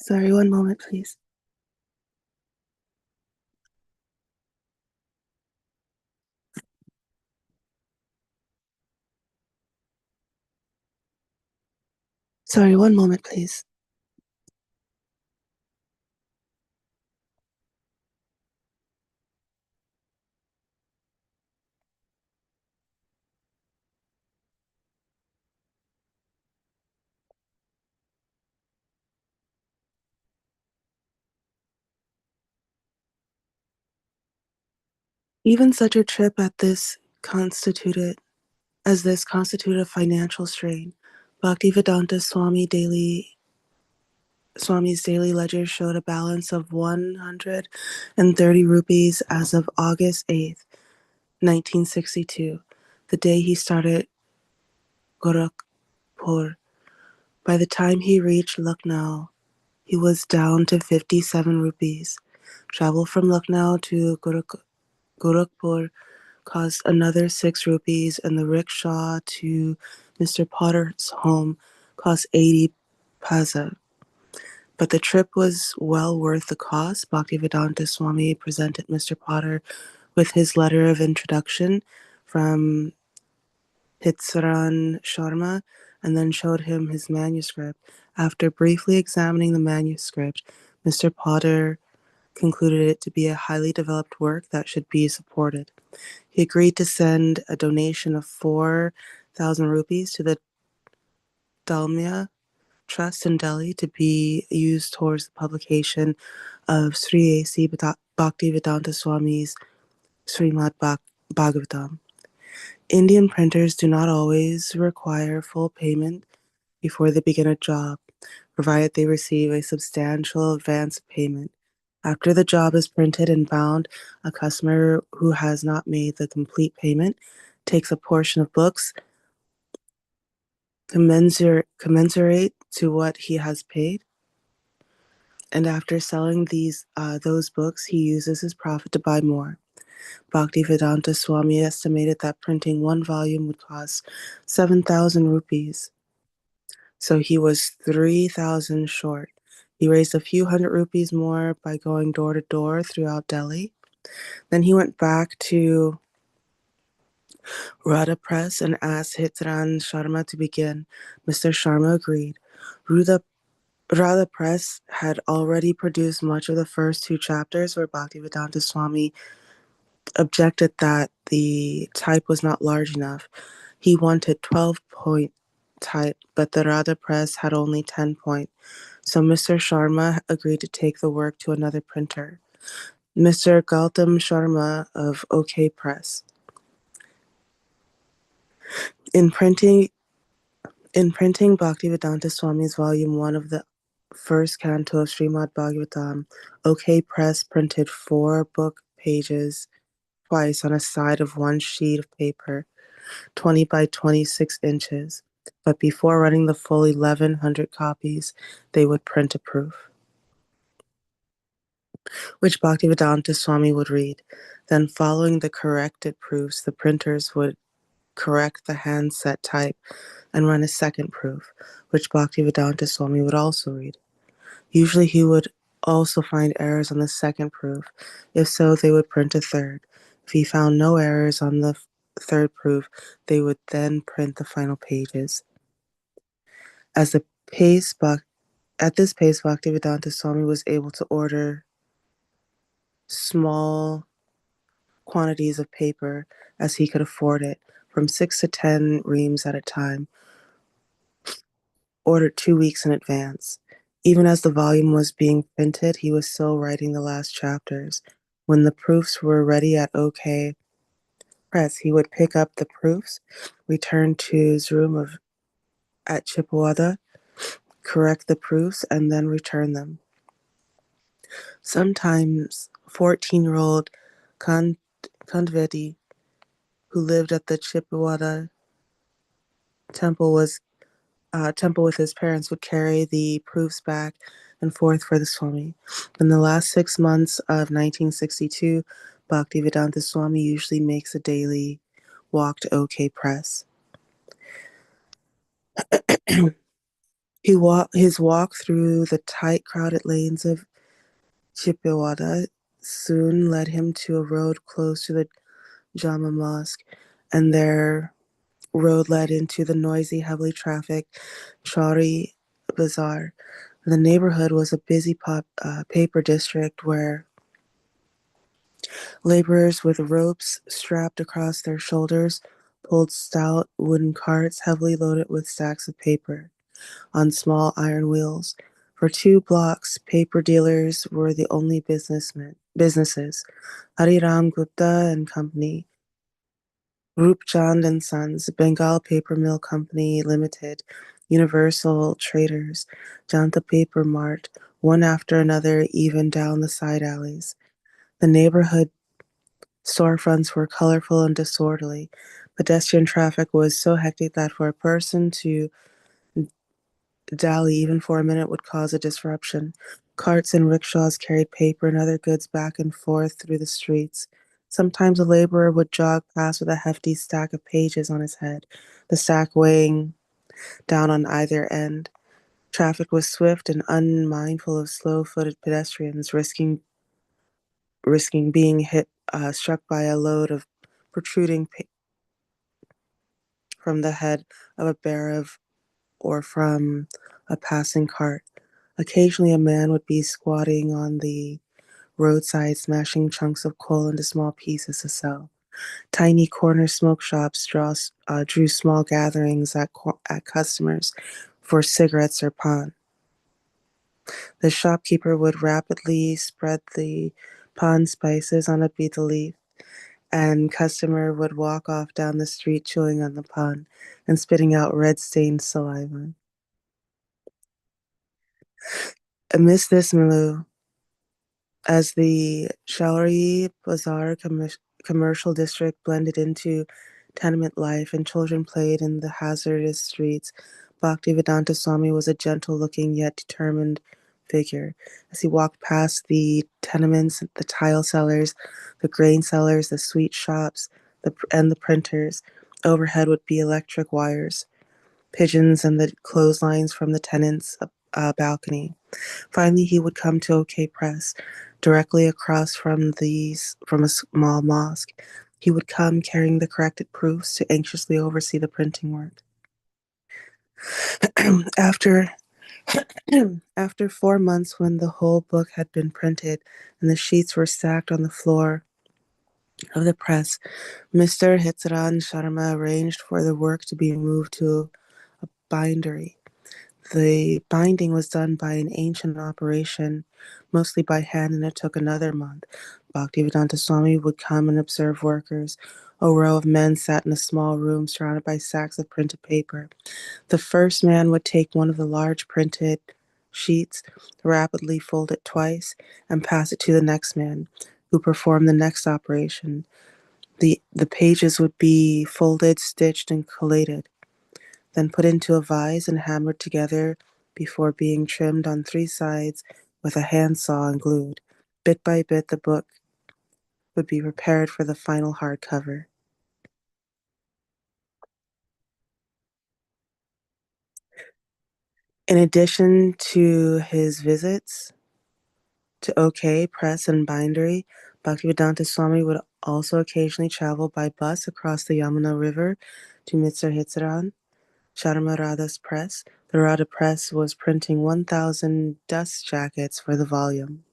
Sorry, one moment, please. Sorry, one moment, please. Even such a trip constituted a financial strain. Bhaktivedanta Swami's daily ledger showed a balance of 130 rupees as of August 8th, 1962, the day he started Gorakhpur. By the time he reached Lucknow, he was down to 57 rupees. Travel from Lucknow to Gorakhpur cost another 6 rupees, and the rickshaw to Mr. Potter's home cost 80 paisa. But the trip was well worth the cost. Bhaktivedanta Swami presented Mr. Potter with his letter of introduction from Hitsaran Sharma and then showed him his manuscript. After briefly examining the manuscript, Mr. Potter concluded it to be a highly developed work that should be supported. He agreed to send a donation of 4,000 rupees to the Dalmia Trust in Delhi to be used towards the publication of Sri A.C. Bhaktivedanta Swami's Srimad Bhagavatam. Indian printers do not always require full payment before they begin a job, provided they receive a substantial advance payment. After the job is printed and bound, a customer who has not made the complete payment takes a portion of books commensurate to what he has paid, and after selling those books, he uses his profit to buy more. Bhaktivedanta Swami estimated that printing one volume would cost 7,000 rupees, so he was 3,000 short. He raised a few hundred rupees more by going door to door throughout Delhi. Then he went back to Radha Press and asked Hitran Sharma to begin. Mr. Sharma agreed. Radha Press had already produced much of the first two chapters, where Bhaktivedanta Swami objected that the type was not large enough. He wanted 12-point type, but the Radha Press had only 10-point. So Mr. Sharma agreed to take the work to another printer, Mr. Gautam Sharma of OK Press. In printing Bhaktivedanta Swami's Volume 1 of the first canto of Srimad Bhagavatam, OK Press printed 4 book pages twice on a side of one sheet of paper, 20 by 26 inches. But before running the full 1,100 copies, they would print a proof, which Bhaktivedanta Swami would read. Then, following the corrected proofs, the printers would correct the handset type and run a second proof, which Bhaktivedanta Swami would also read. Usually he would also find errors on the second proof. If so, they would print a third. If he found no errors on the third proof, they would then print the final pages. As the pace, At this pace, Bhaktivedanta Swami was able to order small quantities of paper as he could afford it, from 6 to 10 reams at a time, ordered 2 weeks in advance. Even as the volume was being printed, he was still writing the last chapters. When the proofs were ready at OK Press, he would pick up the proofs, return to his room at Chipawada, correct the proofs, and then return them. Sometimes 14-year-old Kandvedi, who lived at the Chipawada temple with his parents, would carry the proofs back and forth for the Swami. In the last 6 months of 1962, Bhaktivedanta Swami usually makes a daily walk to OK Press. His walk through the tight, crowded lanes of Chippewa soon led him to a road close to the Jama Mosque, and their road led into the noisy, heavily trafficked Chauri Bazaar. The neighborhood was a busy paper district where laborers with ropes strapped across their shoulders pulled stout wooden carts heavily loaded with stacks of paper on small iron wheels. For 2 blocks, paper dealers were the only businesses. Hariram Gupta and Company, Roopchand and Sons, Bengal Paper Mill Company Limited, Universal Traders, Janta Paper Mart, one after another, even down the side alleys. The neighborhood storefronts were colorful and disorderly. Pedestrian traffic was so hectic that for a person to dally even for a minute would cause a disruption. Carts and rickshaws carried paper and other goods back and forth through the streets. Sometimes a laborer would jog past with a hefty stack of pages on his head, the stack weighing down on either end. Traffic was swift and unmindful of slow-footed pedestrians risking being struck by a load of protruding from the head of a bearer or from a passing cart. Occasionally, a man would be squatting on the roadside, smashing chunks of coal into small pieces to sell. Tiny corner smoke shops drew small gatherings at customers for cigarettes or pan. The shopkeeper would rapidly spread the pan spices on a betel leaf, and customer would walk off down the street chewing on the pan and spitting out red-stained saliva. Amidst this milieu, as the Shauri Bazaar commercial district blended into tenement life and children played in the hazardous streets, Bhaktivedanta Swami was a gentle-looking yet determined figure. As he walked past the tenements, the tile sellers, the grain sellers, the sweet shops, and the printers, overhead would be electric wires, pigeons, and the clotheslines from the tenants' balcony. Finally, he would come to OK Press, directly across from a small mosque. He would come carrying the corrected proofs to anxiously oversee the printing work. after after 4 months, when the whole book had been printed and the sheets were stacked on the floor of the press, Mr. Hitsaran Sharma arranged for the work to be moved to a bindery. The binding was done by an ancient operation, mostly by hand, and it took another month. Bhaktivedanta Swami would come and observe workers. A row of men sat in a small room surrounded by sacks of printed paper. The first man would take one of the large printed sheets, rapidly fold it twice, and pass it to the next man, who performed the next operation. The pages would be folded, stitched, and collated, then put into a vise and hammered together before being trimmed on 3 sides with a handsaw and glued. Bit by bit, the book would be prepared for the final hardcover. In addition to his visits to OK Press and Bindery, Bhaktivedanta Swami would also occasionally travel by bus across the Yamuna River to Mr. Hitsaran Sharma Radha's press. The Radha press was printing 1,000 dust jackets for the volume.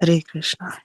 Hare Krishna.